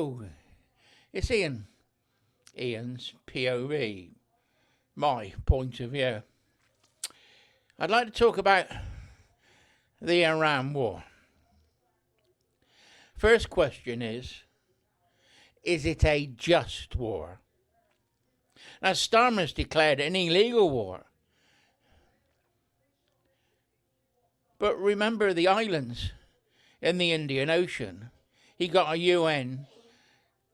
Hello, it's Ian. Ian's POV, my point of view. I'd like to talk about the Iran war. First question is it a just war? Now, Starmer's declared an illegal war. But remember the islands in the Indian Ocean. He got a UN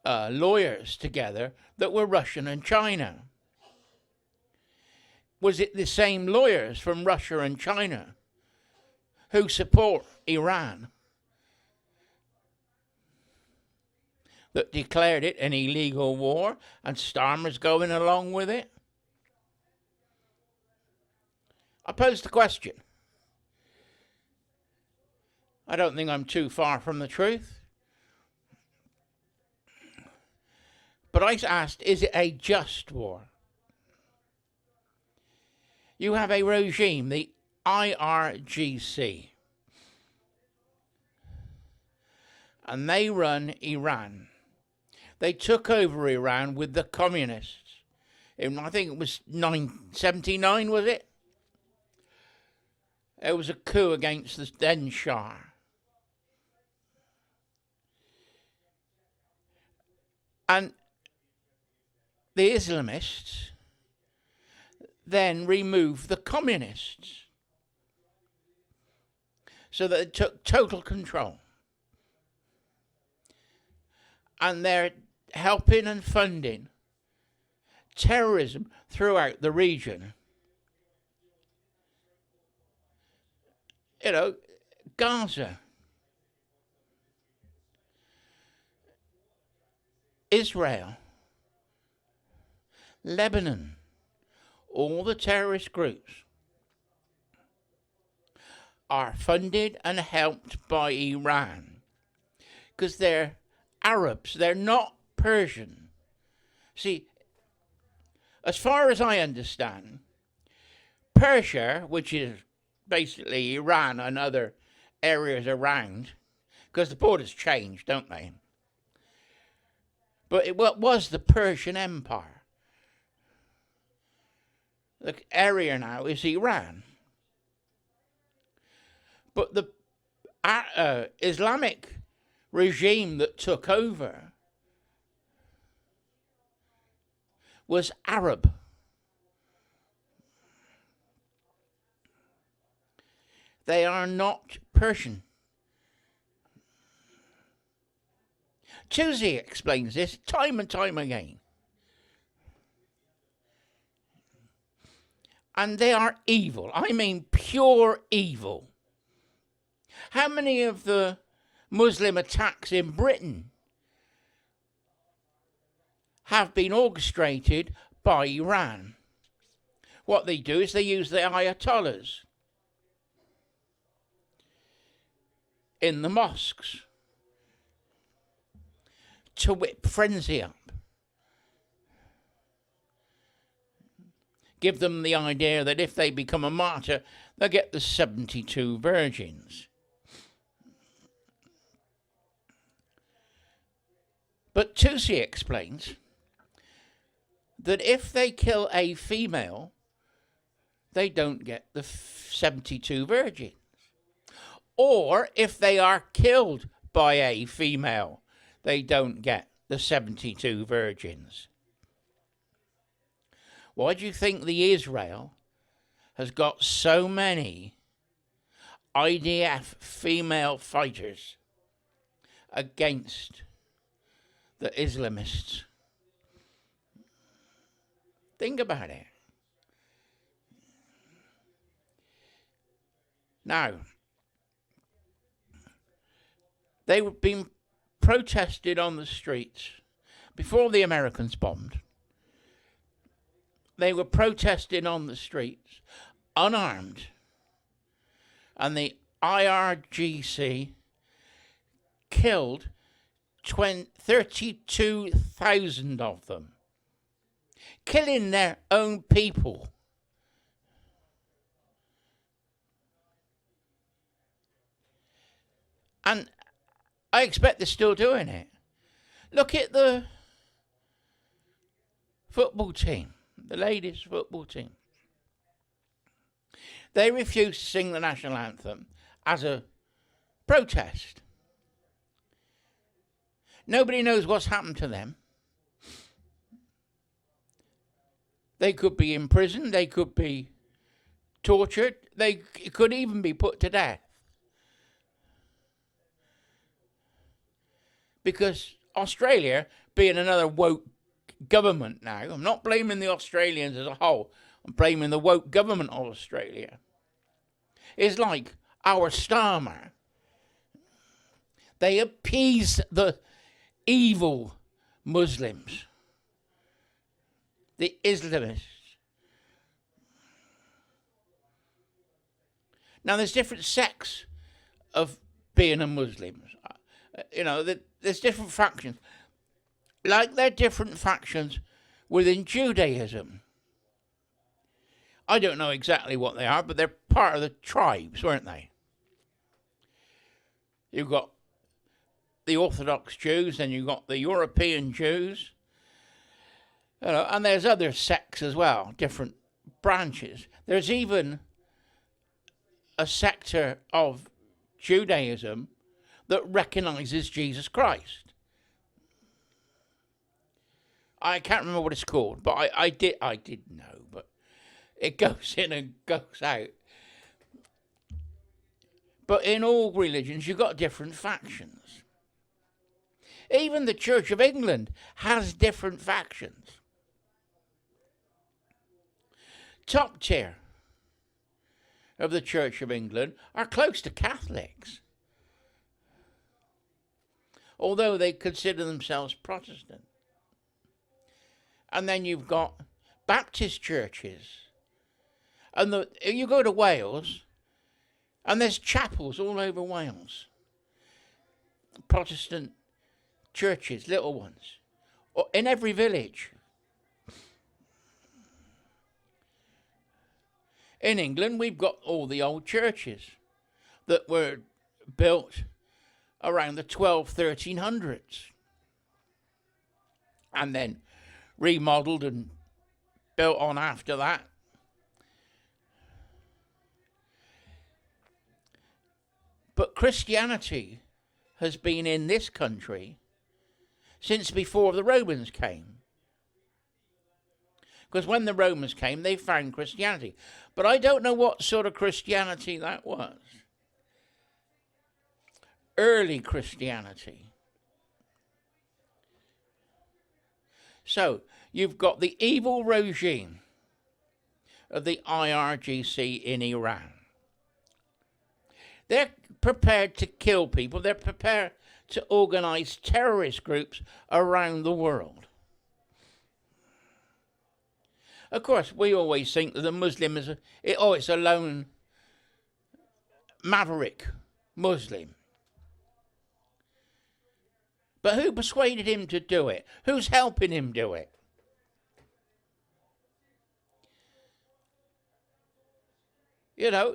lawyers together that were Russian and China. Was it the same lawyers from Russia and China who support Iran that declared it an illegal war and Starmer's going along with it? I pose the question. I don't think I'm too far from the truth. But I asked, is it a just war? You have a regime, the IRGC, and they run Iran. They took over Iran with the communists. I think it was 1979, was it? It was a coup against the then Shah. And the Islamists then removed the communists so that it took total control. And they're helping and funding terrorism throughout the region. Gaza, Israel, Lebanon, all the terrorist groups are funded and helped by Iran because they're Arabs, they're not Persian. See, as far as I understand, Persia, which is basically Iran and other areas around, because the borders change, don't they? But what was the Persian Empire? The area now is Iran. But the Islamic regime that took over was Arab. They are not Persian. Toosey explains this time and time again. And they are evil. I mean pure evil. How many of the Muslim attacks in Britain have been orchestrated by Iran? What they do is they use the Ayatollahs in the mosques to whip frenzy up. Give them the idea that if they become a martyr, they'll get the 72 virgins. But Toosey explains that if they kill a female, they don't get the 72 virgins. Or if they are killed by a female, they don't get the 72 virgins. Why do you think the Israel has got so many IDF female fighters against the Islamists? Think about it. Now, they were being protested on the streets before the Americans bombed. They were protesting on the streets, unarmed, and the IRGC killed 32,000 of them, killing their own people. And I expect they're still doing it. Look at the football team, the ladies' football team. They refuse to sing the national anthem as a protest. Nobody knows what's happened to them. They could be imprisoned, they could be tortured, they could even be put to death. Because Australia, being another woke government now, I'm not blaming the Australians as a whole, I'm blaming the woke government of Australia. It's like our Starmer. They appease the evil Muslims, the Islamists. Now, there's different sects of being a Muslim. There's different factions. Like there are different factions within Judaism. I don't know exactly what they are, but they're part of the tribes, weren't they? You've got the Orthodox Jews, and you've got the European Jews. And there's other sects as well, different branches. There's even a sector of Judaism that recognizes Jesus Christ. I can't remember what it's called, but I did know, but it goes in and goes out. But in all religions, you've got different factions. Even the Church of England has different factions. Top tier of the Church of England are close to Catholics, although they consider themselves Protestant. And then you've got Baptist churches. And you go to Wales, and there's chapels all over Wales. Protestant churches, little ones, in every village. In England, we've got all the old churches that were built around the 1300s. And then remodeled and built on after that. But Christianity has been in this country since before the Romans came. Because when the Romans came, they found Christianity. But I don't know what sort of Christianity that was. Early Christianity. So, you've got the evil regime of the IRGC in Iran. They're prepared to kill people. They're prepared to organize terrorist groups around the world. Of course, we always think that the Muslim is it's a lone maverick Muslim. But who persuaded him to do it? Who's helping him do it? You know,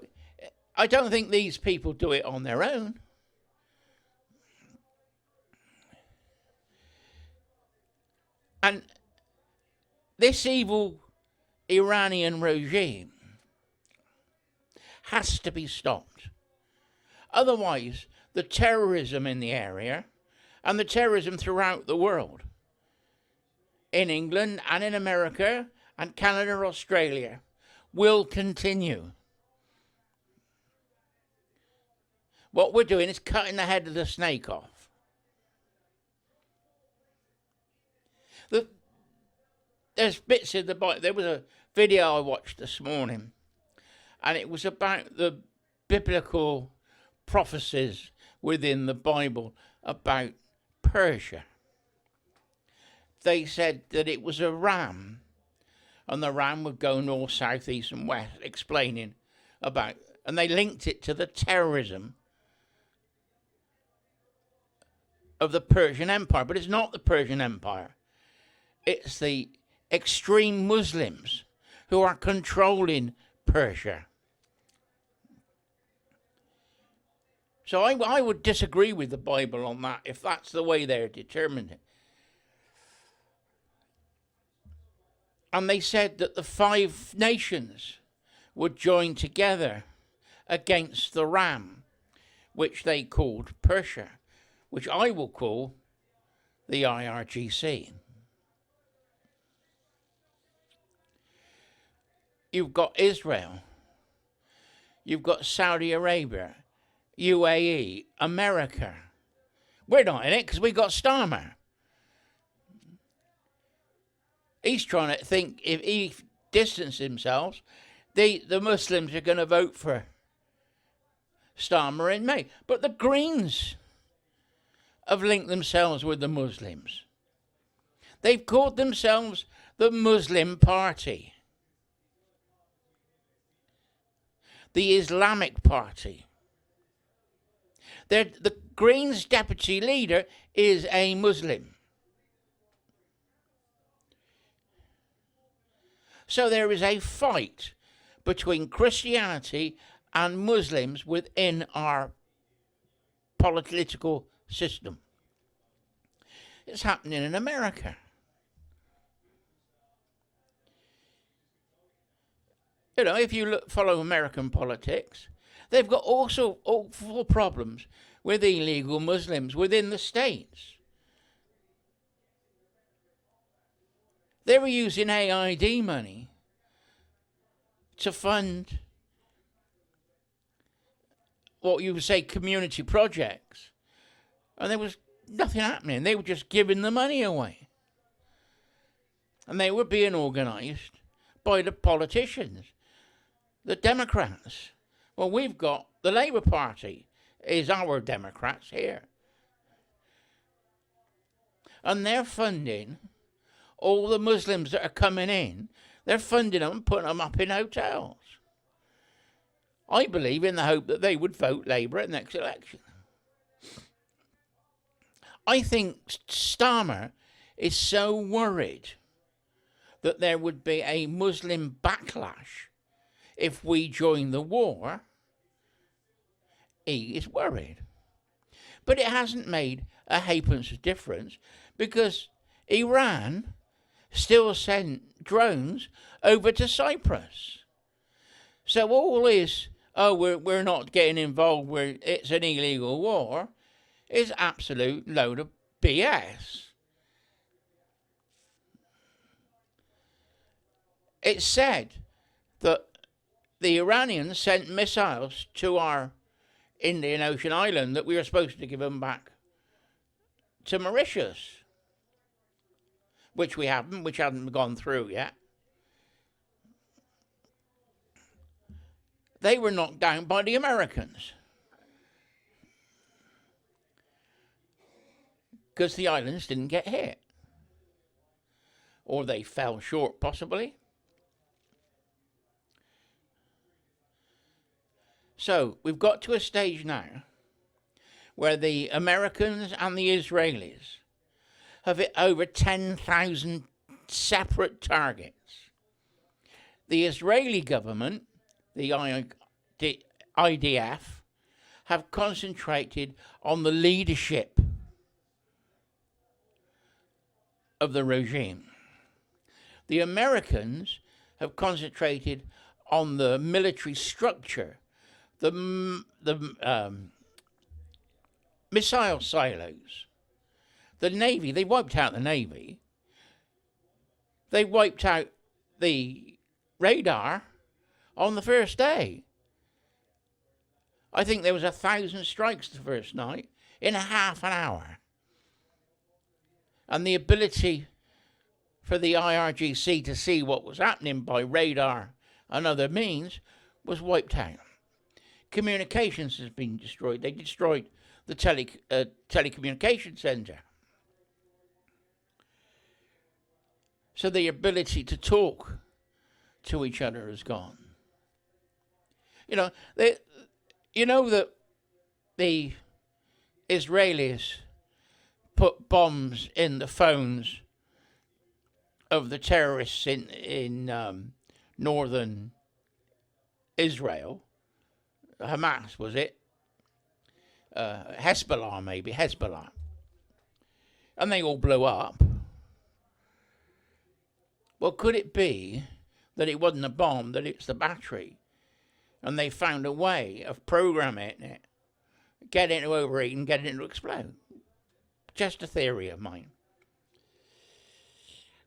I don't think these people do it on their own. And this evil Iranian regime has to be stopped. Otherwise, the terrorism in the area and the terrorism throughout the world, in England and in America and Canada, Australia, will continue. What we're doing is cutting the head of the snake off. There's bits in the Bible. There was a video I watched this morning, and it was about the biblical prophecies within the Bible about Persia. They said that it was a ram, and the ram would go north, south, east, and west, explaining about, and they linked it to the terrorism of the Persian Empire. But it's not the Persian Empire. It's the extreme Muslims who are controlling Persia. So I would disagree with the Bible on that if that's the way they're determined it. And they said that the 5 nations would join together against the ram, which they called Persia, which I will call the IRGC. You've got Israel, you've got Saudi Arabia, UAE, America. We're not in it because we got Starmer. He's trying to think if he distances himself, the Muslims are going to vote for Starmer in May. But the Greens have linked themselves with the Muslims. They've called themselves the Muslim Party, the Islamic Party. The Greens' deputy leader is a Muslim. So there is a fight between Christianity and Muslims within our political system. It's happening in America. You know, if you follow American politics, they've got also awful problems with illegal Muslims within the states. They were using AID money to fund what you would say community projects. And there was nothing happening. They were just giving the money away. And they were being organised by the politicians, the Democrats. Well, we've got the Labour Party is our Democrats here. And they're funding all the Muslims that are coming in. They're funding them and putting them up in hotels. I believe in the hope that they would vote Labour at the next election. I think Starmer is so worried that there would be a Muslim backlash if we join the war. He is worried. But it hasn't made a ha'pence of difference because Iran still sent drones over to Cyprus. So all is, we're not getting involved where it's an illegal war, is absolute load of BS. It's said that the Iranians sent missiles to our Indian Ocean island that we were supposed to give them back to Mauritius, which hadn't gone through yet. They were knocked down by the Americans because the islands didn't get hit. Or they fell short, possibly. So we've got to a stage now where the Americans and the Israelis have hit over 10,000 separate targets. The Israeli government, the IDF, have concentrated on the leadership of the regime. The Americans have concentrated on the military structure, the missile silos, the Navy. They wiped out the Navy. They wiped out the radar on the first day. I think there was 1,000 strikes the first night in a half an hour. And the ability for the IRGC to see what was happening by radar and other means was wiped out. Communications has been destroyed. They destroyed the telecommunication centre. So the ability to talk to each other is gone. You know that the Israelis put bombs in the phones of the terrorists in northern Israel. Hamas, was it? Hezbollah, maybe. Hezbollah. And they all blew up. Well, could it be that it wasn't a bomb, that it's the battery, and they found a way of programming it, getting it to overheat and getting it to explode? Just a theory of mine.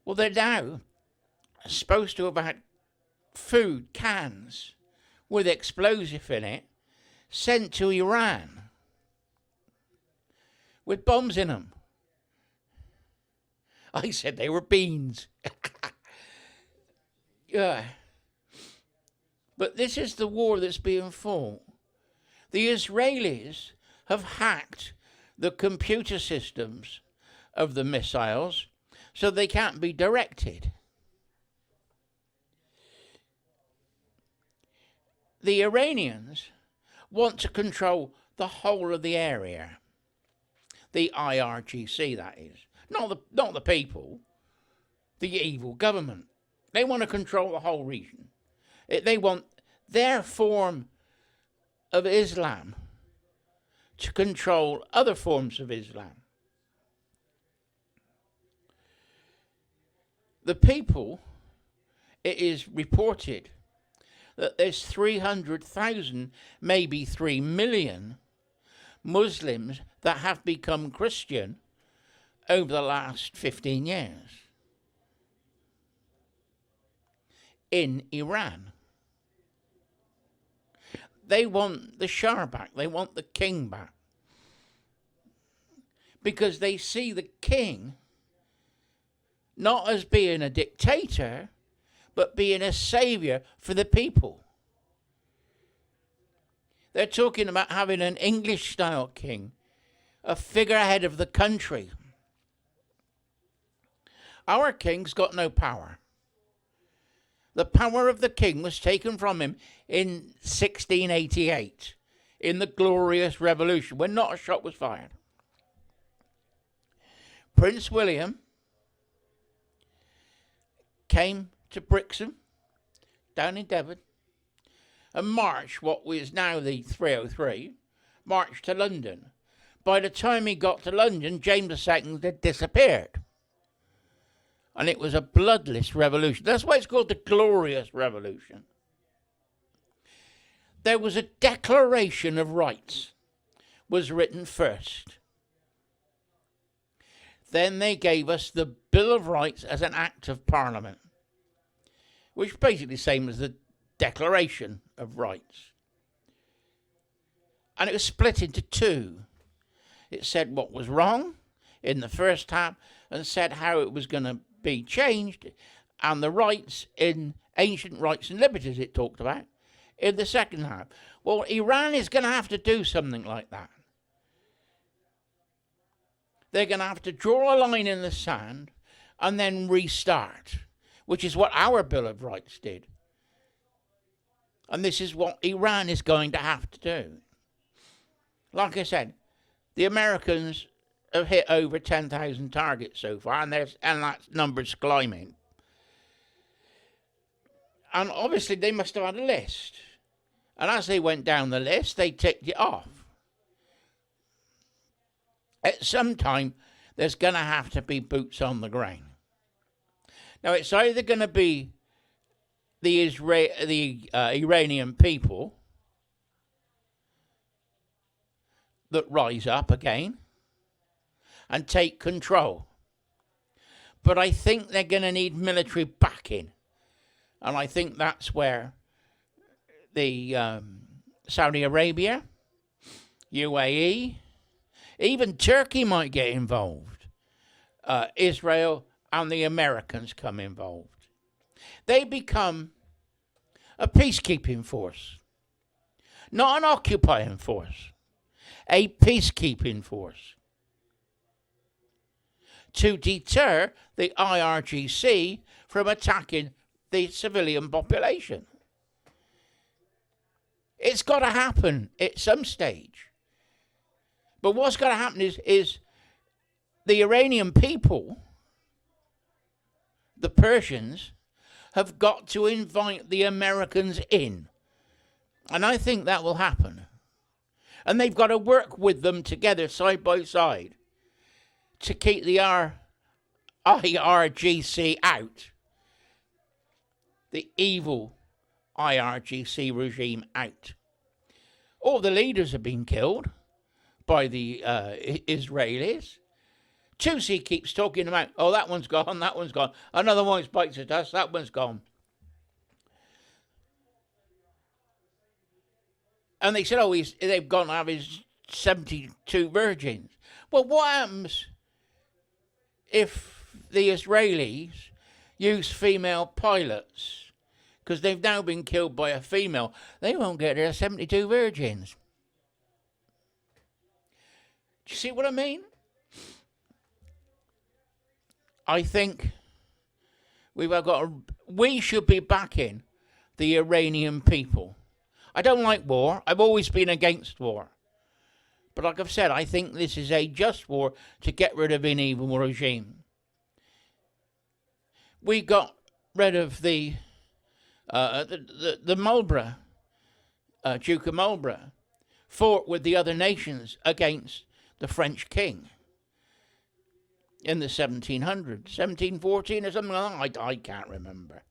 Well, they're now supposed to have had food cans with explosive in it sent to Iran with bombs in them. I said they were beans. Yeah. But this is the war that's being fought. The Israelis have hacked the computer systems of the missiles so they can't be directed. The Iranians want to control the whole of the area. The IRGC, that is. Not the people. The evil government. They want to control the whole region. They want their form of Islam to control other forms of Islam. The people, it is reported that there's 300,000, maybe 3 million Muslims that have become Christian over the last 15 years in Iran. They want the Shah back. They want the king back. Because they see the king not as being a dictator, but being a savior for the people. They're talking about having an English-style king, a figurehead of the country. Our king's got no power. The power of the king was taken from him in 1688, in the Glorious Revolution, when not a shot was fired. Prince William came to Brixham, down in Devon, and marched what was now the 303, marched to London. By the time he got to London, James II had disappeared. And it was a bloodless revolution. That's why it's called the Glorious Revolution. There was a Declaration of Rights, was written first. Then they gave us the Bill of Rights as an Act of Parliament, which is basically the same as the Declaration of Rights. And it was split into two. It said what was wrong in the first half and said how it was going to be changed, and the rights in ancient rights and liberties it talked about in the second half. Well, Iran is going to have to do something like that. They're going to have to draw a line in the sand and then restart, which is what our Bill of Rights did. And this is what Iran is going to have to do. Like I said, the Americans have hit over 10,000 targets so far, and that number's climbing. And obviously they must have had a list. And as they went down the list, they ticked it off. At some time, there's going to have to be boots on the ground. Now, it's either going to be the Iranian people that rise up again and take control. But I think they're going to need military backing. And I think that's where the Saudi Arabia, UAE, even Turkey might get involved. Israel and the Americans come involved. They become a peacekeeping force. Not an occupying force. A peacekeeping force. To deter the IRGC from attacking the civilian population. It's got to happen at some stage. But what's got to happen is the Iranian people, the Persians, have got to invite the Americans in. And I think that will happen. And they've got to work with them together side by side to keep the IRGC out the evil IRGC regime out. All the leaders have been killed by the Israelis. Tusi keeps talking about, oh, that one's gone, that one's gone. Another one bites the dust, that one's gone. And they said, oh, they've gone to have his 72 virgins. Well, what happens if the Israelis use female pilots? Because they've now been killed by a female. They won't get their 72 virgins. Do you see what I mean? I think we should be backing the Iranian people. I don't like war. I've always been against war. But like I've said, I think this is a just war to get rid of an evil regime. We got rid of the Marlborough, Duke of Marlborough, fought with the other nations against the French king in the 1700s, 1714 or something like that. I can't remember.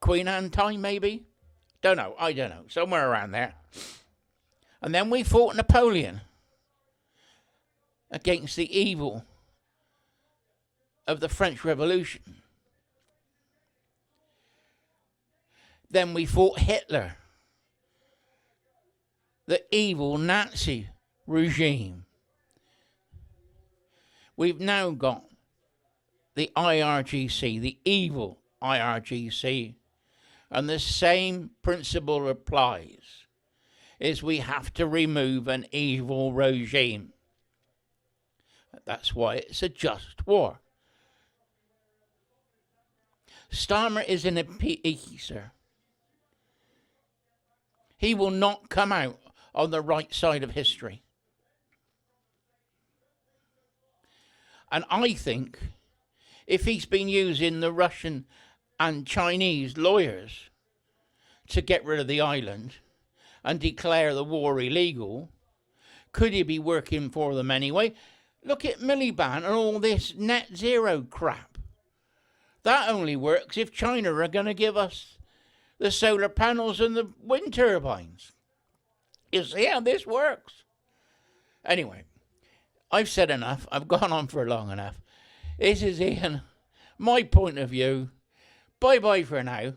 Queen Anne time, maybe? I don't know. Somewhere around there. And then we fought Napoleon against the evil of the French Revolution. Then we fought Hitler, the evil Nazi regime. We've now got the IRGC, the evil IRGC, and the same principle applies, is we have to remove an evil regime. That's why it's a just war. Starmer is an appeaser. He will not come out on the right side of history. And I think if he's been using the Russian and Chinese lawyers to get rid of the island and declare the war illegal, could he be working for them anyway? Look at Miliband and all this net zero crap. That only works if China are going to give us the solar panels and the wind turbines. You see how this works? Anyway, I've said enough. I've gone on for long enough. This is Ian. My point of view. Bye-bye for now.